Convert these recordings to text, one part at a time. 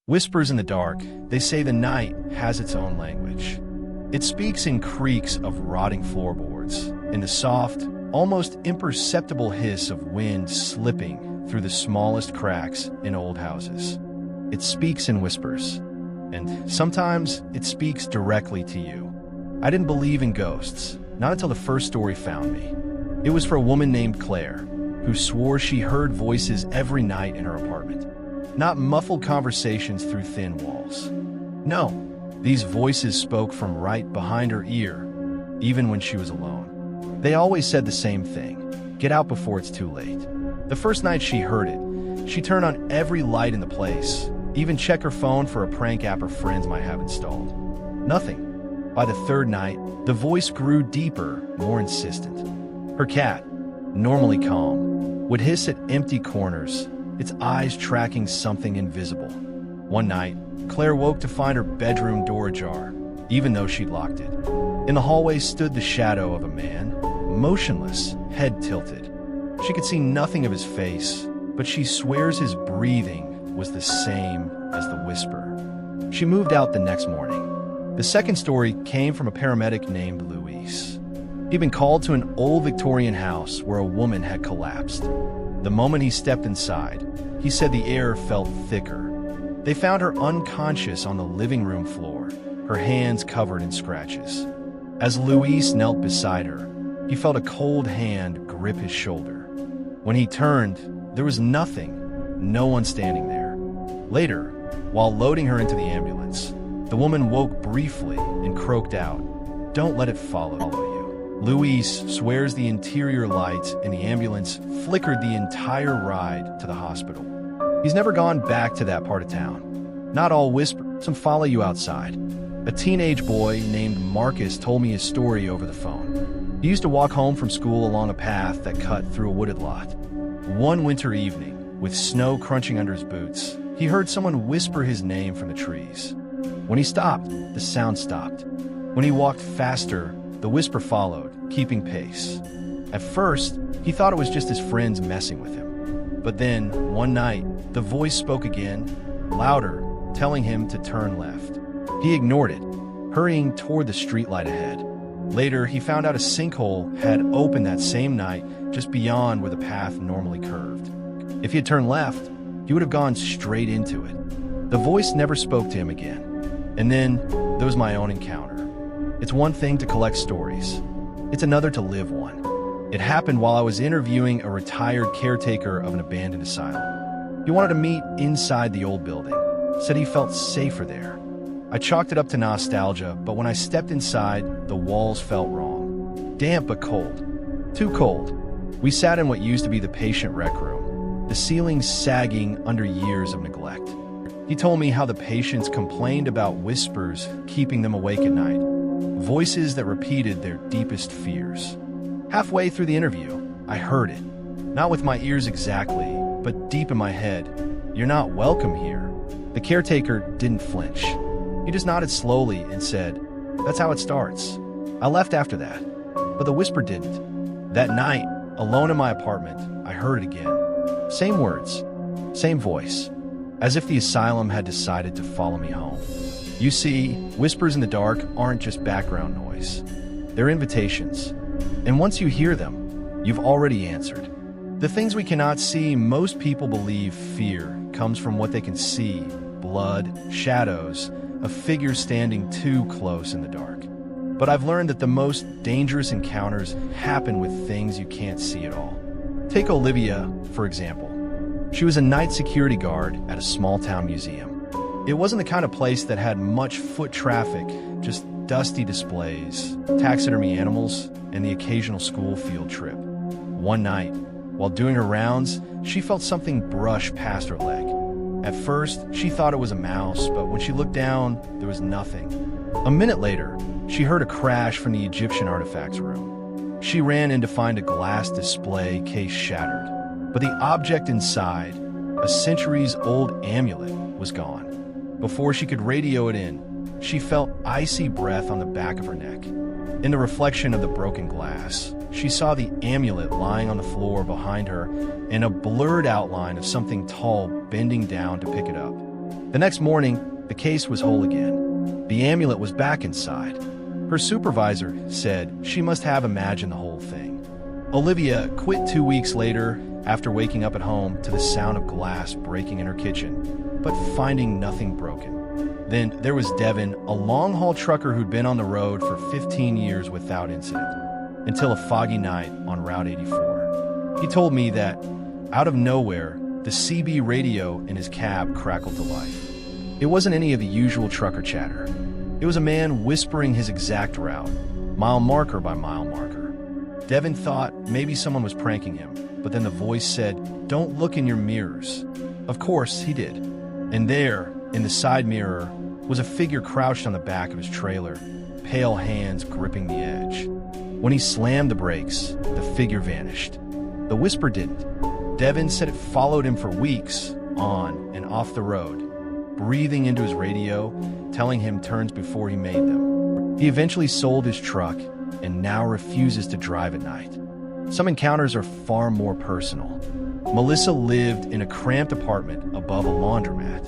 Whispers in the dark, they say the night has its own language. It speaks in creaks of rotting floorboards, in the soft, almost imperceptible hiss of wind slipping through the smallest cracks in old houses. It speaks in whispers, and sometimes it speaks directly to you. I didn't believe in ghosts, not until the first story found me. It was for a woman named Claire, who swore she heard voices every night in her apartment. Not muffled conversations through thin walls. No, these voices spoke from right behind her ear, even when she was alone. They always said the same thing: get out before it's too late. The first night she heard it, she turned on every light in the place, even checked her phone for a prank app her friends might have installed. Nothing. By the third night, the voice grew deeper, more insistent. Her cat, normally calm, would hiss at empty corners, its eyes tracking something invisible. One night, Claire woke to find her bedroom door ajar, even though she'd locked it. In the hallway stood the shadow of a man, motionless, head tilted. She could see nothing of his face, but she swears his breathing was the same as the whisper. She moved out the next morning. The second story came from a paramedic named Luis. He'd been called to an old Victorian house where a woman had collapsed. The moment he stepped inside, he said the air felt thicker. They found her unconscious on the living room floor, her hands covered in scratches. As Luis knelt beside her, he felt a cold hand grip his shoulder. When he turned, there was nothing, no one standing there. Later, while loading her into the ambulance, the woman woke briefly and croaked out, "Don't let it follow you." Luis swears the interior lights in the ambulance flickered the entire ride to the hospital. He's never gone back to that part of town. Not all whisper, some follow you outside. A teenage boy named Marcus told me his story over the phone. He used to walk home from school along a path that cut through a wooded lot. One winter evening, with snow crunching under his boots, he heard someone whisper his name from the trees. When he stopped, the sound stopped. When he walked faster, the whisper followed, keeping pace. At first, he thought it was just his friends messing with him. But then, one night, the voice spoke again, louder, telling him to turn left. He ignored it, hurrying toward the streetlight ahead. Later, he found out a sinkhole had opened that same night just beyond where the path normally curved. If he had turned left, he would have gone straight into it. The voice never spoke to him again. And then, there was my own encounter. It's one thing to collect stories. It's another to live one. It happened while I was interviewing a retired caretaker of an abandoned asylum. He wanted to meet inside the old building, said he felt safer there. I chalked it up to nostalgia, but when I stepped inside, the walls felt wrong. Damp but cold. Too cold. We sat in what used to be the patient rec room, the ceilings sagging under years of neglect. He told me how the patients complained about whispers keeping them awake at night. Voices that repeated their deepest fears. Halfway through the interview, I heard it. Not with my ears exactly, but deep in my head. "You're not welcome here." The caretaker didn't flinch. He just nodded slowly and said, "That's how it starts." I left after that, but the whisper didn't. That night, alone in my apartment, I heard it again. Same words, same voice, as if the asylum had decided to follow me home. You see, whispers in the dark aren't just background noise. They're invitations. And once you hear them, you've already answered. The things we cannot see, most people believe fear comes from what they can see: blood, shadows, a figure standing too close in the dark. But I've learned that the most dangerous encounters happen with things you can't see at all. Take Olivia, for example. She was a night security guard at a small-town museum. It wasn't the kind of place that had much foot traffic, just dusty displays, taxidermy animals, and the occasional school field trip. One night, while doing her rounds, she felt something brush past her leg. At first, she thought it was a mouse, but when she looked down, there was nothing. A minute later, she heard a crash from the Egyptian artifacts room. She ran in to find a glass display case shattered, but the object inside, a centuries-old amulet, was gone. Before she could radio it in, she felt icy breath on the back of her neck. In the reflection of the broken glass, she saw the amulet lying on the floor behind her and a blurred outline of something tall bending down to pick it up. The next morning, the case was whole again. The amulet was back inside. Her supervisor said she must have imagined the whole thing. Olivia quit 2 weeks later after waking up at home to the sound of glass breaking in her kitchen, but finding nothing broken. Then there was Devin, a long-haul trucker who'd been on the road for 15 years without incident, until a foggy night on Route 84. He told me that, out of nowhere, the CB radio in his cab crackled to life. It wasn't any of the usual trucker chatter. It was a man whispering his exact route, mile marker by mile marker. Devin thought maybe someone was pranking him, but then the voice said, "Don't look in your mirrors." Of course, he did. And there, in the side mirror, was a figure crouched on the back of his trailer, pale hands gripping the edge. When he slammed the brakes, the figure vanished. The whisper didn't. Devin said it followed him for weeks, on and off the road, breathing into his radio, telling him turns before he made them. He eventually sold his truck and now refuses to drive at night. Some encounters are far more personal. Melissa lived in a cramped apartment above a laundromat.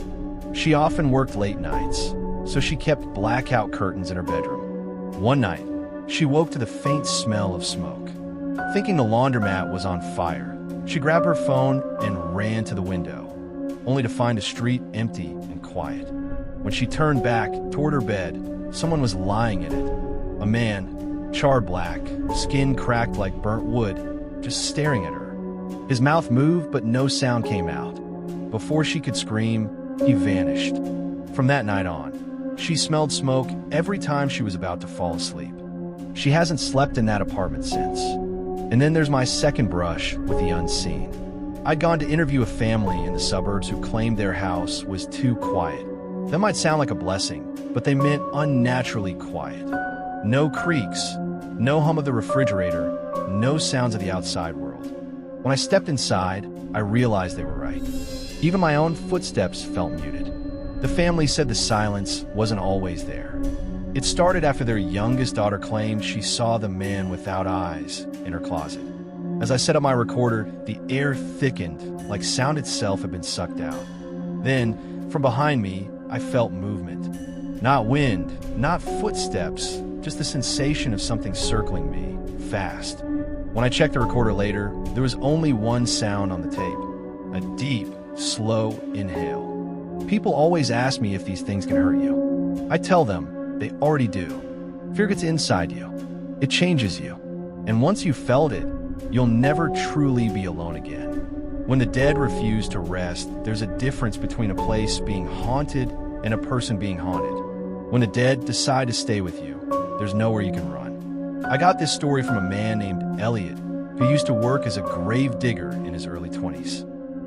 She often worked late nights, so she kept blackout curtains in her bedroom. One night, she woke to the faint smell of smoke. Thinking the laundromat was on fire, she grabbed her phone and ran to the window, only to find the street empty and quiet. When she turned back toward her bed, someone was lying in it. A man, charred black, skin cracked like burnt wood, just staring at her. His mouth moved, but no sound came out. Before she could scream, he vanished. From that night on, she smelled smoke every time she was about to fall asleep. She hasn't slept in that apartment since. And then there's my second brush with the unseen. I'd gone to interview a family in the suburbs who claimed their house was too quiet. That might sound like a blessing, but they meant unnaturally quiet. No creaks, no hum of the refrigerator, no sounds of the outside world. When I stepped inside, I realized they were right. Even my own footsteps felt muted. The family said the silence wasn't always there. It started after their youngest daughter claimed she saw the man without eyes in her closet. As I set up my recorder, the air thickened like sound itself had been sucked out. Then, from behind me, I felt movement. Not wind, not footsteps, just the sensation of something circling me, fast. When I checked the recorder later, there was only one sound on the tape, a deep, slow inhale. People always ask me if these things can hurt you. I tell them, they already do. Fear gets inside you. It changes you. And once you've felt it, you'll never truly be alone again. When the dead refuse to rest, there's a difference between a place being haunted and a person being haunted. When the dead decide to stay with you, there's nowhere you can run. I got this story from a man named Elliot, who used to work as a grave digger in his early 20s.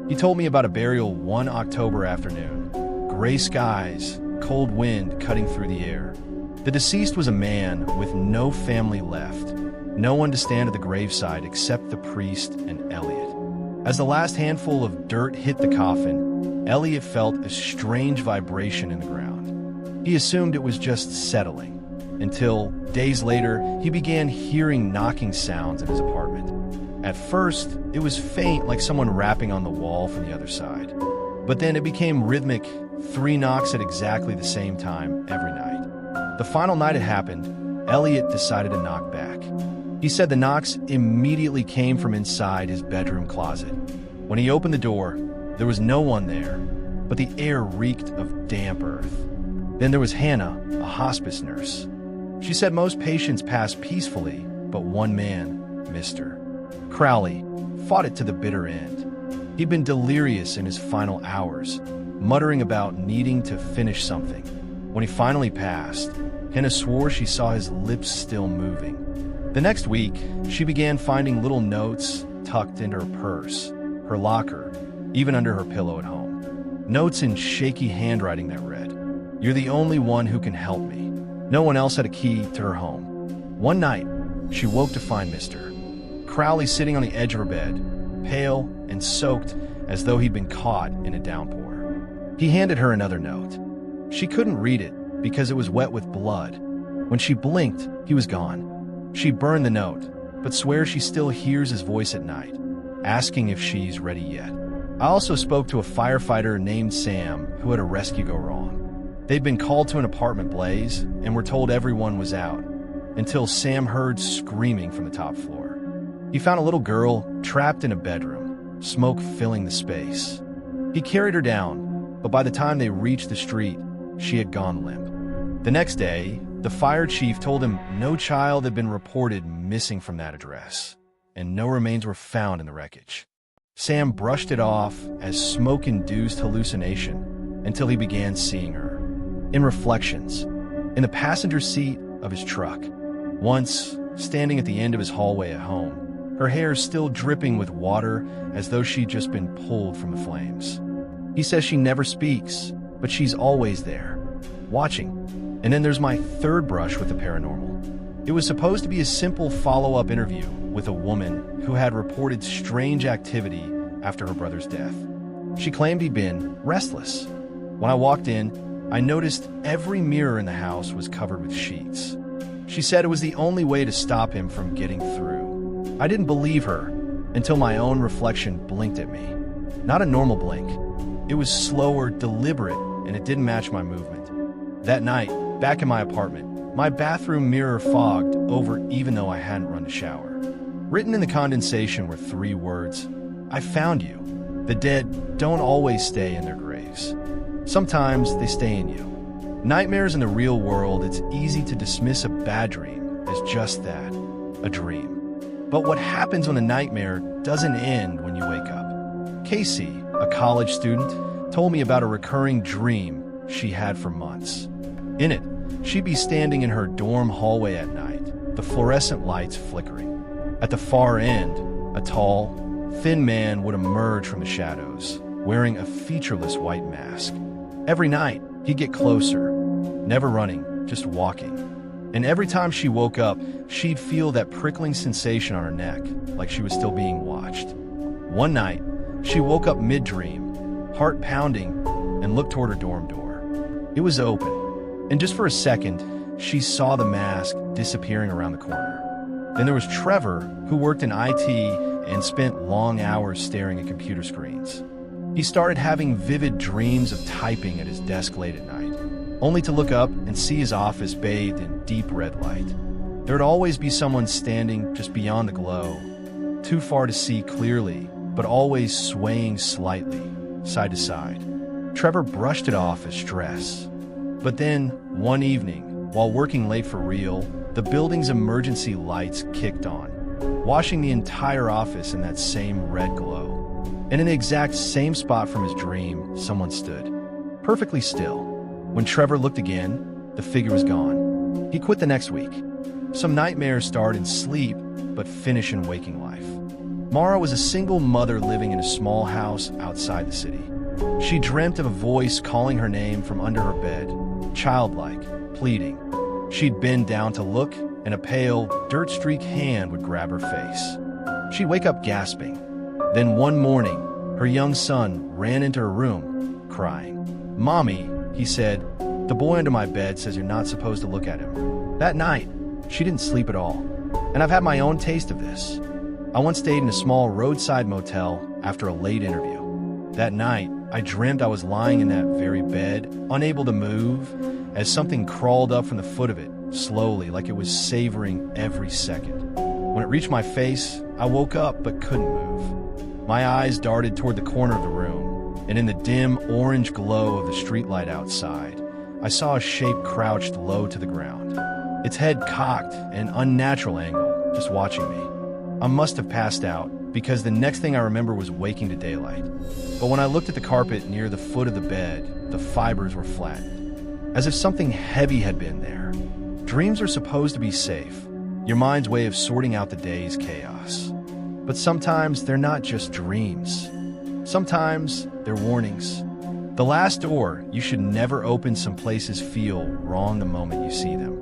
He told me about a burial one October afternoon. Gray skies, cold wind cutting through the air. The deceased was a man with no family left, no one to stand at the graveside except the priest and Elliot. As the last handful of dirt hit the coffin, Elliot felt a strange vibration in the ground. He assumed it was just settling, until, days later, he began hearing knocking sounds in his apartment. At first, it was faint, like someone rapping on the wall from the other side. But then it became rhythmic, 3 knocks at exactly the same time every night. The final night it happened, Elliot decided to knock back. He said the knocks immediately came from inside his bedroom closet. When he opened the door, there was no one there, but the air reeked of damp earth. Then there was Hannah, a hospice nurse. She said most patients passed peacefully, but one man, Mr. Crowley, fought it to the bitter end. He'd been delirious in his final hours, muttering about needing to finish something. When he finally passed, Hannah swore she saw his lips still moving. The next week, she began finding little notes tucked into her purse, her locker, even under her pillow at home. Notes in shaky handwriting that read, "You're the only one who can help me." No one else had a key to her home. One night, she woke to find Mr. Crowley sitting on the edge of her bed, pale and soaked as though he'd been caught in a downpour. He handed her another note. She couldn't read it because it was wet with blood. When she blinked, he was gone. She burned the note, but swears she still hears his voice at night, asking if she's ready yet. I also spoke to a firefighter named Sam who had a rescue go wrong. They'd been called to an apartment blaze and were told everyone was out, until Sam heard screaming from the top floor. He found a little girl trapped in a bedroom, smoke filling the space. He carried her down, but by the time they reached the street, she had gone limp. The next day, the fire chief told him no child had been reported missing from that address, and no remains were found in the wreckage. Sam brushed it off as smoke-induced hallucination until he began seeing her. In reflections, in the passenger seat of his truck, once standing at the end of his hallway at home, her hair still dripping with water as though she'd just been pulled from the flames. He says she never speaks, but she's always there, watching. And then there's my third brush with the paranormal. It was supposed to be a simple follow-up interview with a woman who had reported strange activity after her brother's death. She claimed he'd been restless. When I walked in, I noticed every mirror in the house was covered with sheets. She said it was the only way to stop him from getting through. I didn't believe her until my own reflection blinked at me. Not a normal blink. It was slower, deliberate, and it didn't match my movement. That night, back in my apartment, my bathroom mirror fogged over even though I hadn't run a shower. Written in the condensation were 3 words: I found you. The dead don't always stay in their graves. Sometimes they stay in you. Nightmares in the real world, it's easy to dismiss a bad dream as just that, a dream. But what happens when a nightmare doesn't end when you wake up? Casey, a college student, told me about a recurring dream she had for months. In it, she'd be standing in her dorm hallway at night, the fluorescent lights flickering. At the far end, a tall, thin man would emerge from the shadows, wearing a featureless white mask. Every night, he'd get closer, never running, just walking. And every time she woke up, she'd feel that prickling sensation on her neck, like she was still being watched. One night, she woke up mid-dream, heart pounding, and looked toward her dorm door. It was open, and just for a second, she saw the mask disappearing around the corner. Then there was Trevor, who worked in IT and spent long hours staring at computer screens. He started having vivid dreams of typing at his desk late at night, only to look up and see his office bathed in deep red light. There'd always be someone standing just beyond the glow, too far to see clearly, but always swaying slightly, side to side. Trevor brushed it off as stress. But then, one evening, while working late for real, the building's emergency lights kicked on, washing the entire office in that same red glow. And in the exact same spot from his dream, someone stood, perfectly still. When Trevor looked again, the figure was gone. He quit the next week. Some nightmares start in sleep, but finish in waking life. Mara was a single mother living in a small house outside the city. She dreamt of a voice calling her name from under her bed, childlike, pleading. She'd bend down to look, and a pale, dirt-streaked hand would grab her face. She'd wake up gasping. Then one morning, her young son ran into her room, crying. "Mommy," he said, "the boy under my bed says you're not supposed to look at him." That night, she didn't sleep at all. And I've had my own taste of this. I once stayed in a small roadside motel after a late interview. That night, I dreamt I was lying in that very bed, unable to move, as something crawled up from the foot of it, slowly, like it was savoring every second. When it reached my face, I woke up but couldn't move. My eyes darted toward the corner of the room, and in the dim orange glow of the streetlight outside, I saw a shape crouched low to the ground, its head cocked at an unnatural angle, just watching me. I must have passed out, because the next thing I remember was waking to daylight. But when I looked at the carpet near the foot of the bed, the fibers were flattened, as if something heavy had been there. Dreams are supposed to be safe, your mind's way of sorting out the day's chaos. But sometimes they're not just dreams. Sometimes they're warnings. The last door you should never open. Some places feel wrong the moment you see them.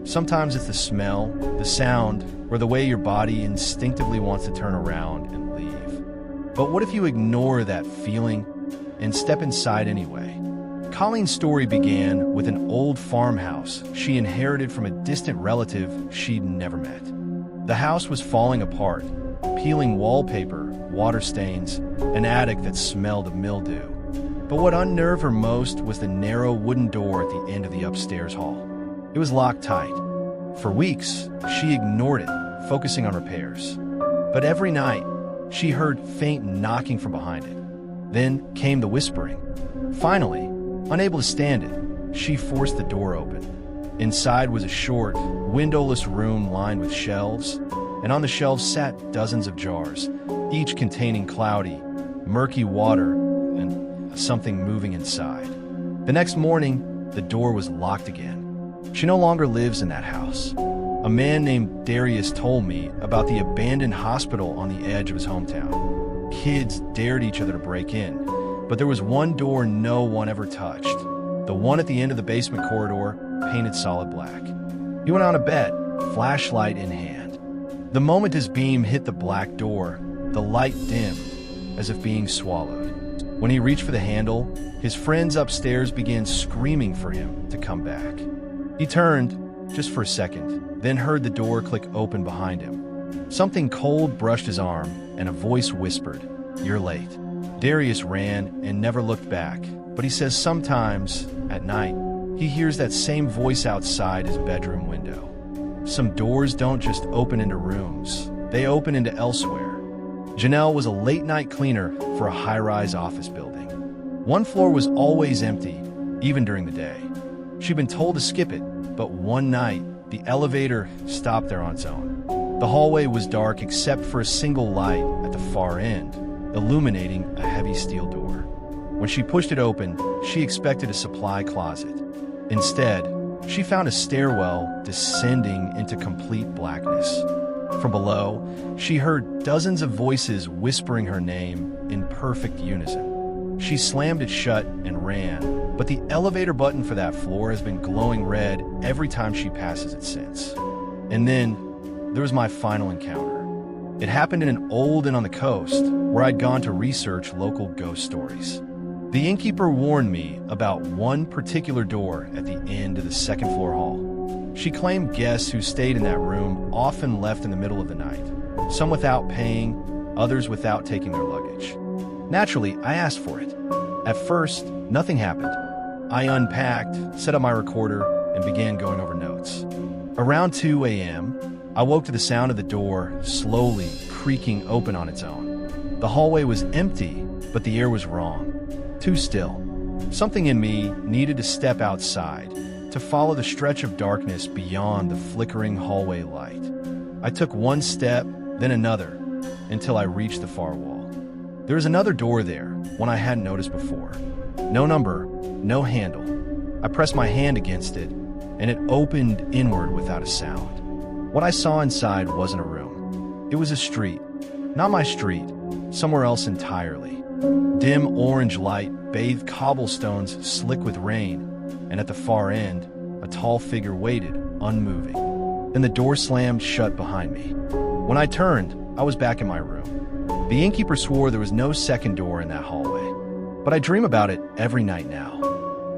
Sometimes it's the smell, the sound, or the way your body instinctively wants to turn around and leave. But what if you ignore that feeling and step inside anyway? Colleen's story began with an old farmhouse she inherited from a distant relative she'd never met. The house was falling apart, peeling wallpaper, water stains, an attic that smelled of mildew. But what unnerved her most was the narrow wooden door at the end of the upstairs hall. It was locked tight. For weeks, she ignored it, focusing on repairs. But every night, she heard faint knocking from behind it. Then came the whispering. Finally, unable to stand it, she forced the door open. Inside was a short, windowless room lined with shelves, and on the shelves sat dozens of jars, each containing cloudy, murky water and something moving inside. The next morning, the door was locked again. She no longer lives in that house. A man named Darius told me about the abandoned hospital on the edge of his hometown. Kids dared each other to break in, but there was one door no one ever touched. The one at the end of the basement corridor, painted solid black. He went on a bet, flashlight in hand. The moment his beam hit the black door, the light dimmed, as if being swallowed. When he reached for the handle, his friends upstairs began screaming for him to come back. He turned, just for a second, then heard the door click open behind him. Something cold brushed his arm, and a voice whispered, "You're late." Darius ran and never looked back, but he says sometimes, at night, he hears that same voice outside his bedroom window. Some doors don't just open into rooms, they open into elsewhere. Janelle was a late-night cleaner for a high-rise office building. One floor was always empty, even during the day. She'd been told to skip it, but one night, the elevator stopped there on its own. The hallway was dark except for a single light at the far end, illuminating a heavy steel door. When she pushed it open, she expected a supply closet. Instead, she found a stairwell descending into complete blackness. From below, she heard dozens of voices whispering her name in perfect unison. She slammed it shut and ran, but the elevator button for that floor has been glowing red every time she passes it since. And then, there was my final encounter. It happened in an old inn on the coast, where I'd gone to research local ghost stories. The innkeeper warned me about one particular door at the end of the second floor hall. She claimed guests who stayed in that room often left in the middle of the night, some without paying, others without taking their luggage. Naturally, I asked for it. At first, nothing happened. I unpacked, set up my recorder, and began going over notes. Around 2 a.m., I woke to the sound of the door slowly creaking open on its own. The hallway was empty, but the air was wrong. Too still. Something in me needed to step outside, to follow the stretch of darkness beyond the flickering hallway light. I took one step, then another, until I reached the far wall. There was another door there, one I hadn't noticed before. No number, no handle. I pressed my hand against it, and it opened inward without a sound. What I saw inside wasn't a room. It was a street. Not my street, somewhere else entirely. Dim orange light bathed cobblestones slick with rain, and at the far end, a tall figure waited, unmoving. Then the door slammed shut behind me. When I turned, I was back in my room. The innkeeper swore there was no second door in that hallway. But I dream about it every night now.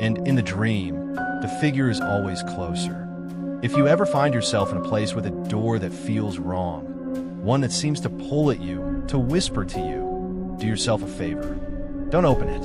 And in the dream, the figure is always closer. If you ever find yourself in a place with a door that feels wrong, one that seems to pull at you, to whisper to you, do yourself a favor. Don't open it.